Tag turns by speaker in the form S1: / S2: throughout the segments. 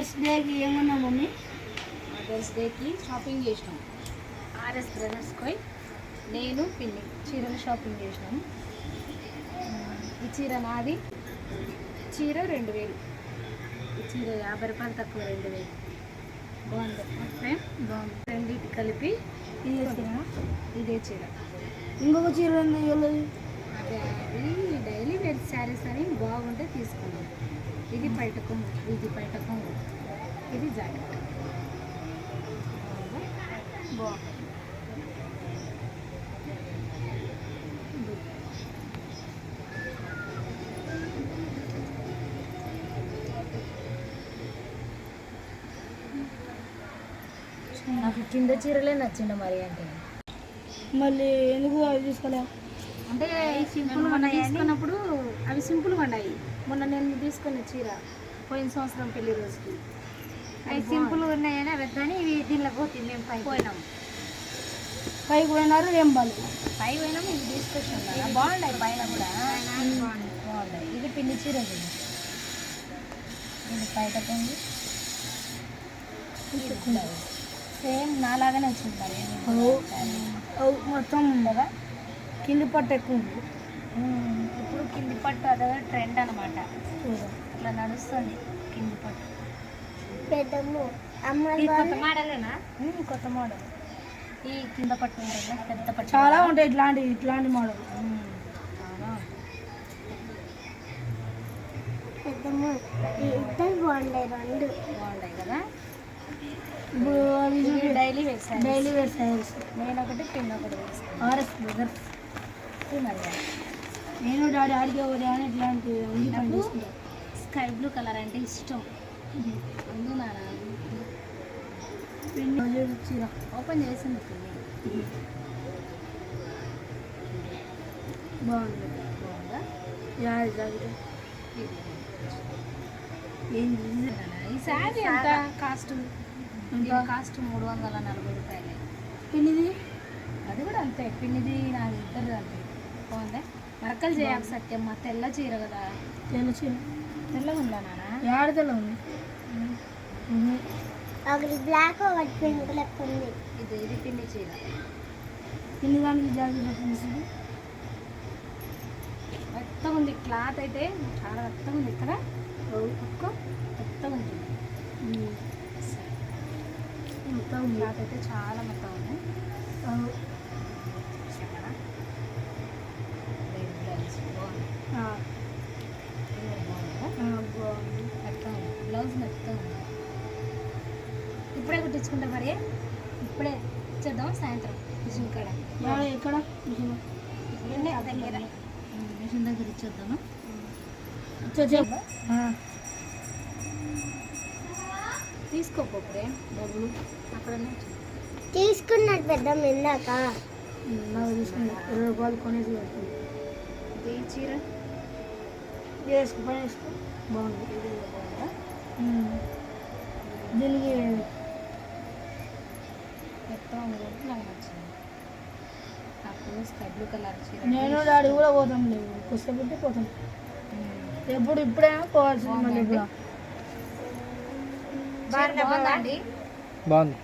S1: Mothers డేకి ఏమన్నా mummy?
S2: Mothers డేకి షాపింగ్ చేసినాం. ఆర్ఎస్ బ్రదర్స్ పోయి నేను పిన్ని చీరలు షాపింగ్ చేసినాం. ఈ చీర నాది. చీర 2000. ఈ చీర 50 రూపాయలు తక్కువ 2000. బాగుంది మొత్తం బాగుంది. రెండింటి కలిపి ఇదే చీర.
S1: ఇంకొక చీర
S2: అదే అది డైలీ వేర్ శారీస్ అని బాగుంటే తీసుకున్నాం. ఇది పైటకం, ఇది పైటకం, ఇది జాకెట్ బాగుంది. నాకు కింద చీరలే నచ్చింది మరి. అంటే
S1: మళ్ళీ ఎందుకు అవి తీసుకోలే?
S2: అంటే సింపుల్ మొన్న తీసుకున్నప్పుడు అవి సింపుల్గా ఉన్నాయి. మొన్న నేను తీసుకున్న చీర పోయిన సంవత్సరం పెళ్లి రోజుకి అవి సింపుల్గా ఉన్నాయని అవి కానీ ఇవి దీనిలో పోతుంది. మేము పోయినాము,
S1: పైకి పోయినారు ఏం బాగాలేదు.
S2: పై పోయినాము. ఇవి తీసుకొచ్చాం కదా బాగున్నాయి. పైన కూడా బాగున్నాయి. ఇది పిన్ని చీర, ఇది బయటకుంది. సేమ్ నాలాగానే వచ్చింది మరి.
S1: మొత్తం
S2: కదా
S1: కింది పట్టు ఎక్కువ ఉంది.
S2: ఇప్పుడు కింది పట్టు అదే ట్రెండ్ అనమాట. అట్లా నడుస్తుంది కింది పట్టు. కొత్త మోడలేనా? కొత్త మోడల్. ఈ కింద పట్టు ఉంటుంది పెద్ద పట్టు.
S1: చాలా ఉంటాయి ఇట్లాంటి మోడల్.
S2: బాగుంటాయి కదా.
S1: ఇప్పుడు
S2: డైలీ వేర్
S1: సారీస్
S2: నేను ఒకటి పిన్ ఒకటి వేస్తాను.
S1: RS brothers. నేను డాడీ ఆడికి అని ఇట్లాంటి
S2: స్కై బ్లూ కలర్ అంటే ఇష్టం. ముందు నాన్న
S1: చీర
S2: ఓపెన్ చేసింది పిన్ని.
S1: బాగుంది.
S2: బాగుందా?
S1: ఏంది
S2: ఈ శారీ ఎంత కాస్ట్? కాస్ట్ 340 రూపాయలు.
S1: పిన్నిది
S2: అది కూడా అంతే. పిన్నిది నా ఇద్దరు అంతే. బాగుందా? మరకలు చేయాలి సత్యం. మా తెల్ల చీర కదా.
S1: తెల్ల చీర
S2: తెల్లగా ఉందా నాన్న?
S1: ఏడ తెల్ల ఉంది.
S3: బ్లాక్ పింక్ లెక్క ఉంది.
S2: ఇది పిన్ని చీర.
S1: పిన్ని దానికి జాకెట్
S2: మెత్తగా ఉంది. క్లాత్ అయితే చాలా మెత్తగా ఉంది. ఇక్కడ మెత్తగా ఉంటుంది.
S1: మొత్తం
S2: క్లాత్ అయితే చాలా మెత్తగా ఉంది. బ్లౌజ్ మెత్తగా ఉంది. ఇప్పుడే కుట్టించుకుంటా మరి. ఇప్పుడే ఇచ్చేద్దాం సాయంత్రం మిషన్ కాడ.
S1: ఎక్కడ
S2: దగ్గర మిషన్ దగ్గర ఇచ్చేద్దాము. తీసుకోపోతే డబ్బులు అక్కడ
S3: తీసుకున్నట్టు పెద్ద ఇందాక
S1: నాకు తీసుకున్నా 20 రూపాయలు కొనేసి
S2: ఈ చీర
S1: వేసుకో పని వేసుకో. బాగుంది. దీనికి
S2: మెత్తగా ఉంది కాబట్టి నాకు నచ్చింది. నాకు స్కై బ్లూ కలర్ చీర.
S1: నేను డాడీ కూడా పోతాం. లేదు కొద్దిసేపు పోతాం. ఎప్పుడు ఇప్పుడైనా పోవాల్సింది. మళ్ళీ ఇప్పుడు
S2: బాగుందండి.
S4: బాగుంది.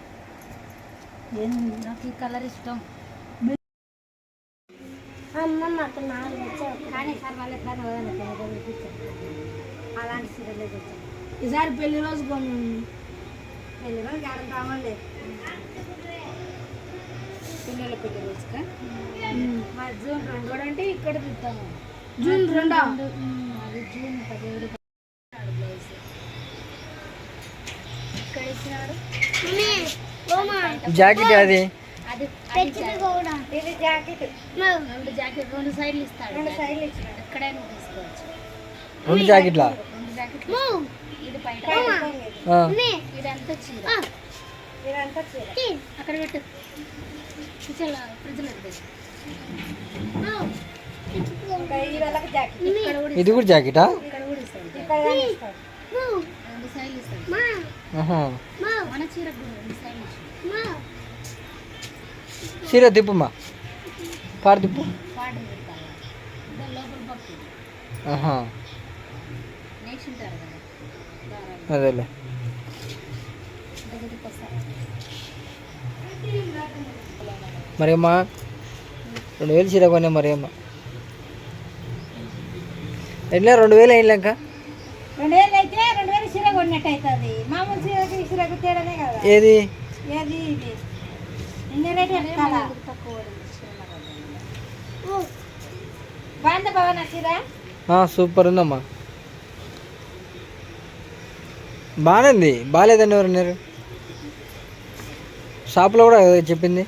S2: నాకు ఈ కలర్ ఇష్టం.
S3: అమ్మ మాకు 4 వచ్చాయి.
S2: కానీ సార్ వాళ్ళకి అలాంటి చీరలే తెచ్చాను.
S1: ఈసారి పెళ్లి రోజు కొన్ని
S2: పెళ్లి రోజు గ్యారెంటీ రావాలి. పిల్లల పెళ్లి రోజుగా మరి జూన్ 2 కూడా అంటే ఇక్కడ తిద్దాము.
S1: జూన్ 2
S2: అది జూన్ 17 బ్లౌజ్ ఇక్కడ ఇచ్చినాడు.
S4: జాకెట్ అది
S2: అది ఇది జాకెట్. 2 జాకెట్ 2 సైడ్లు ఇస్తాడు. 2 సైడ్లు ఇచ్చినాడు. ఎక్కడైనా తీసుకోవచ్చు.
S4: 2 జాకెట్లా?
S2: 2 జాకెట్లు. ఇది పైట. ఇదంతా చీర. ఇదంతా చీర. అక్కడ పెట్టు. ఫ్రిడ్జ్లో పెట్టు.
S4: ఇది కూడా జాకెటా?
S2: ఇక్కడ కూడా ఇస్తాడు. 2 సైడ్లు ఇస్తాడు. మన చీరకు 2 సైడ్లు ఇస్తాడు.
S4: చీర తిప్పుమా. పాడు తిప్పు.
S2: పాడు పెట్టాలి. దాని లోపల పప్పు నేర్చుంటారు కదా.
S4: అదేలే.
S2: దగ్గరికి వస్తా.
S4: మరేమ్మా 2000 చీర కొనే మరేమ్మా ఎట్లా 2000 అయిందాక
S2: 2000 అయితే 2000 చీర కొన్నట్టు అవుతుంది. మామూలు చీరకి చీరకు తేడానే కదా.
S4: ఏది
S2: ఏది ఇది ఇన్ని రేట్ చెప్తారా? బాగుందా బాబా నా చీర?
S4: సూపర్ ఉందమ్మా. బాగానే ఉంది. బాగాలేదని ఎవరు అన్నారు? షాప్లో కూడా కదా చెప్పింది.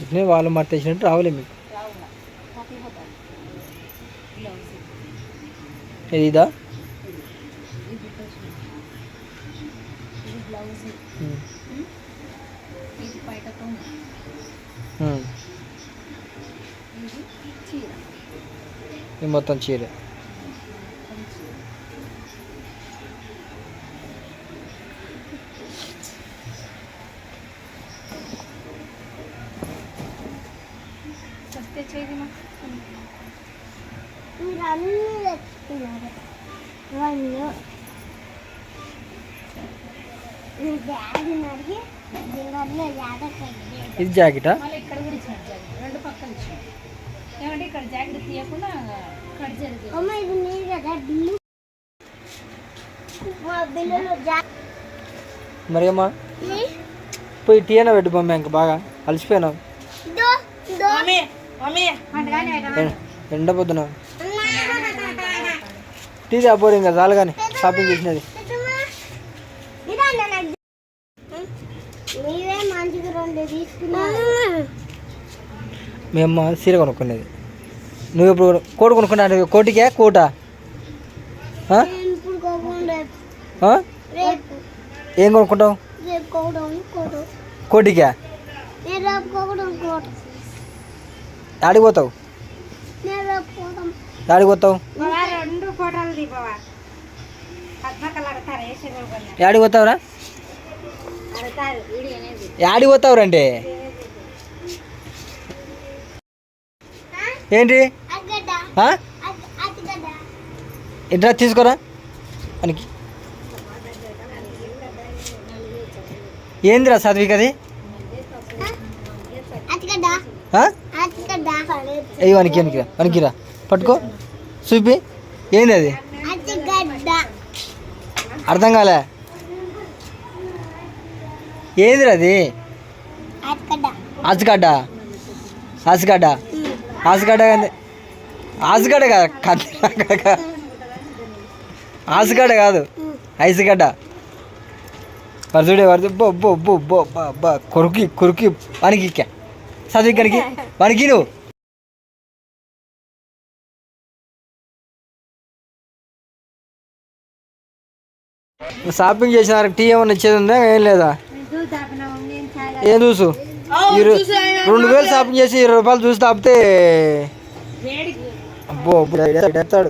S4: ఇట్నే వాళ్ళు మర్తేసినట్టు రావులే మీకు. ఇది ఇదా?
S2: ఇది బ్లౌజ్, ఇది బయటతో, ఇది చీర,
S4: ఇది మొత్తం చీర.
S2: సస్తే చేది మా
S3: మీరు అన్నీ తెచ్చుకున్నారు. ఇవన్నీ మీ డాడీని అడిగి జింగర్లో
S4: ఇది జాకెటా?
S2: మళ్ళీ ఇక్కడ కూడా ఇచ్చాడు జాకెట్, రెండు పక్కన ఇచ్చాడు. ఏమంటే ఇక్కడ జాకెట్ తీయకుండా కట్ జరిగింది.
S3: అమ్మ ఇది మీరు కదా బిల్లు బిల్లులో
S4: మరేమ్మా పోయి టీ అయినా పెట్టు బొమ్మ. ఇంకా బాగా అలసిపోయినావు. ఎండ పొద్దున టీ తాపోరు ఇంకా చాలు కానీ షాపింగ్ చేసినది.
S3: మీరే మంచిగా 2 తీసుకున్నారు.
S4: మేము చీర కొనుక్కునేది. నువ్వు ఇప్పుడు కోటు కొనుక్కున్నా? కోటికే కోట?
S3: ఇప్పుడు కోపం రేపు
S4: ఏం కొనుక్కుంటావు?
S3: రేపు కోవడం కోటు
S4: కోటికా?
S3: నేను రేపు కోవడం కోటు
S4: ఆడికి పోతావు?
S3: నేను రేపు కోవడం
S4: ఆడికి పోతావు?
S2: 2 ఫోటోలు దిగవా? పద్మ కలర్ అడతారు
S4: ఆడికి పోతావురా?
S2: వీడియో అనేది
S4: ఆడికి పోతావురా అంటే ఏంటి?
S3: అగ్గడ్డ అగ్గడ్డ
S4: ఇంట్రా తీసుకోరా మనకి. ఏందిరా చదివికి అది?
S3: అగ్గడ్డ అగ్గడ్డ
S4: అయ్యి వనికి వనికిరా వనికిరా పట్టుకో చూపి. ఏంది అది?
S3: అగ్గడ్డ
S4: అర్థం కాలే. ఏందిరా అది?
S3: అగ్గడ్డ
S4: ఆసుగడ్డ ఆసుగడ్డ ఆసుగడ్డ ఆసుగడ్డ కాదు ఆసుగడ్డ కాదు ఐసుగడ్డ. వరదుడే వరదు బో బో బో బో బా కొరికి కొరికి వనికి చదివి కనికి వనికి. నువ్వు షాపింగ్ చేసిన టీ ఏమన్నా ఇచ్చేది ఉందా? ఏం లేదా? ఏం చూసు 2000 షాపింగ్ చేసి 20 రూపాయలు చూసి తాపితే అబ్బో ఎడతాడు.